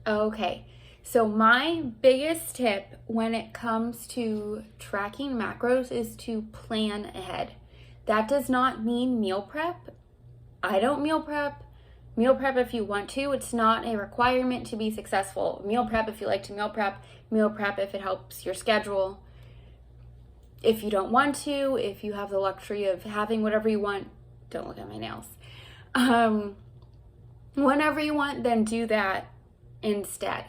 Okay, so my biggest tip when it comes to tracking macros is to plan ahead. That does not mean meal prep. I don't meal prep. Meal prep if you want to. It's not a requirement to be successful. Meal prep if you like to meal prep. Meal prep if it helps your schedule. If you don't want to, if you have the luxury of having whatever you want, don't look at my nails. Whenever you want, then do that instead.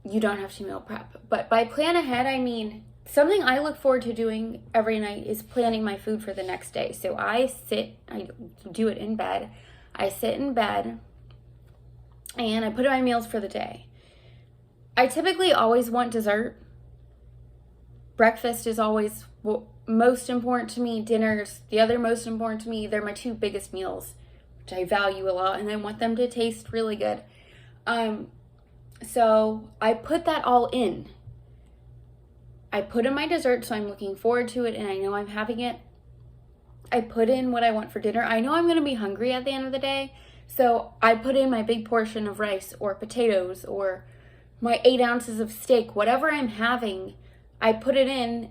You don't have to meal prep. But by plan ahead, I mean something I look forward to doing every night is planning my food for the next day. So I do it in bed. I sit in bed and I put in my meals for the day. I typically always want dessert. Breakfast is always most important to me. Dinner's the other most important to me. They're my two biggest meals, which I value a lot, and I want them to taste really good. So I put that all in. I put in my dessert, so I'm looking forward to it, and I know I'm having it. I put in what I want for dinner. I know I'm going to be hungry at the end of the day, so I put in my big portion of rice or potatoes or my 8 ounces of steak, whatever I'm having. I put it in,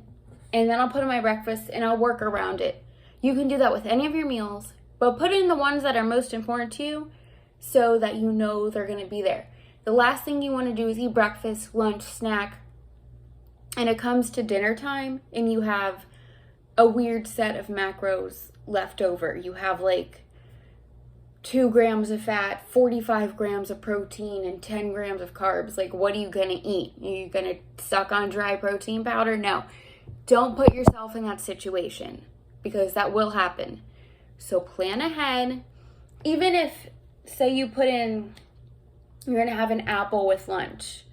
and then I'll put in my breakfast, and I'll work around it. You can do that with any of your meals, but put in the ones that are most important to you so that you know they're going to be there. The last thing you want to do is eat breakfast, lunch, snack, and it comes to dinner time, and you have a weird set of macros left over. You have like 2 grams of fat, 45 grams of protein, and 10 grams of carbs. Like, what are you going to eat? Are you going to suck on dry protein powder? No. Don't put yourself in that situation because that will happen. So plan ahead. Even if, say you put in, you're going to have an apple with lunch,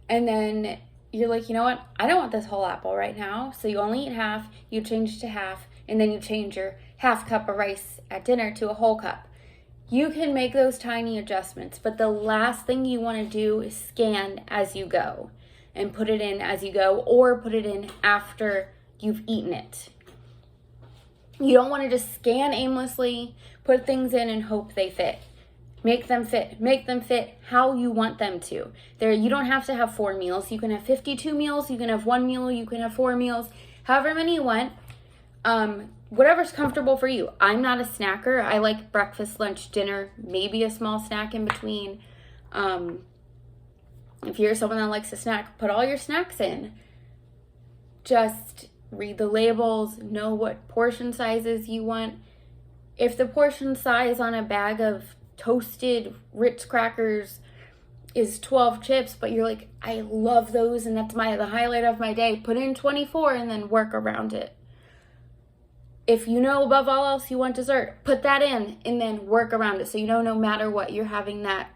and then you're like, you know what? I don't want this whole apple right now. So you only eat half, you change to half, and then you change your half cup of rice at dinner to a whole cup. You can make those tiny adjustments, but the last thing you want to do is scan as you go and put it in as you go, or put it in after you've eaten it. You don't want to just scan aimlessly, put things in and hope they fit. Make them fit how you want them to. You don't have to have 4 meals. You can have 52 meals, you can have 1 meal, you can have 4 meals, however many you want. Whatever's comfortable for you. I'm not a snacker. I like breakfast, lunch, dinner, maybe a small snack in between. If you're someone that likes to snack, put all your snacks in. Just read the labels, know what portion sizes you want. If the portion size on a bag of toasted Ritz crackers is 12 chips, but you're like, I love those and that's the highlight of my day, put in 24 and then work around it. If you know above all else you want dessert, put that in and then work around it so you know no matter what, you're having that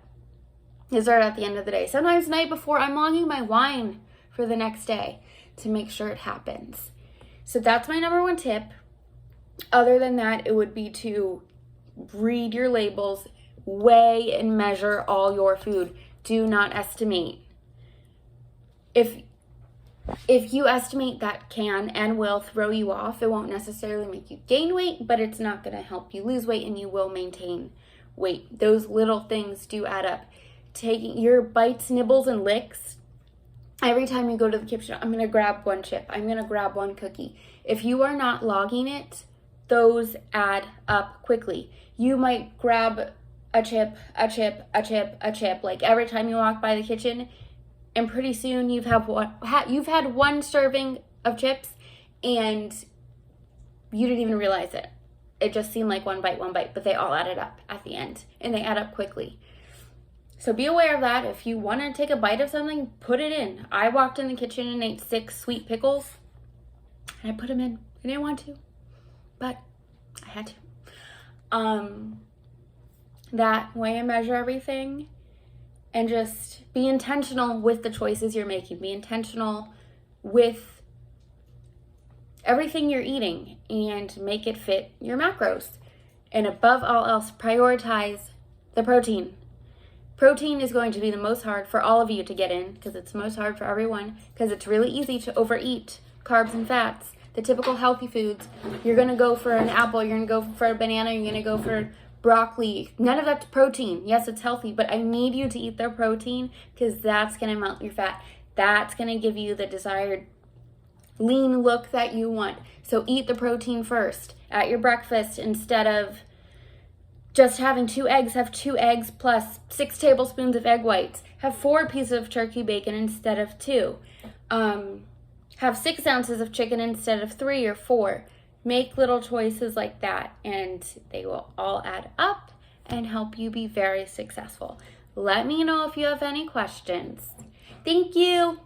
dessert at the end of the day. Sometimes the night before, I'm longing my wine for the next day to make sure it happens. So that's my number 1 tip. Other than that, it would be to read your labels, weigh and measure all your food. Do not estimate. If you estimate, that can and will throw you off. It won't necessarily make you gain weight, but it's not going to help you lose weight, and you will maintain weight. Those little things do add up. Taking your bites, nibbles, and licks. Every time you go to the kitchen, I'm going to grab 1 chip. I'm going to grab 1 cookie. If you are not logging it, those add up quickly. You might grab a chip, a chip, a chip, a chip, like every time you walk by the kitchen, and pretty soon you've had 1 serving of chips and you didn't even realize it. It just seemed like one bite, but they all added up at the end, and they add up quickly. So be aware of that. If you want to take a bite of something, put it in. I walked in the kitchen and ate 6 sweet pickles, and I put them in. I didn't want to, but I had to. That weigh and measure everything, and just be intentional with the choices you're making. Be intentional with everything you're eating and make it fit your macros. And above all else, prioritize the protein. Protein is going to be the most hard for all of you to get in, because it's the most hard for everyone, because it's really easy to overeat carbs and fats. The typical healthy foods, you're going to go for an apple, you're going to go for a banana, you're going to go for broccoli. None of that's protein. Yes, it's healthy, but I need you to eat the protein because that's going to melt your fat. That's going to give you the desired lean look that you want. So eat the protein first at your breakfast instead of just having 2 eggs. Have 2 eggs plus 6 tablespoons of egg whites. Have 4 pieces of turkey bacon instead of 2. Have 6 ounces of chicken instead of 3 or 4. Make little choices like that, and they will all add up and help you be very successful. Let me know if you have any questions. Thank you.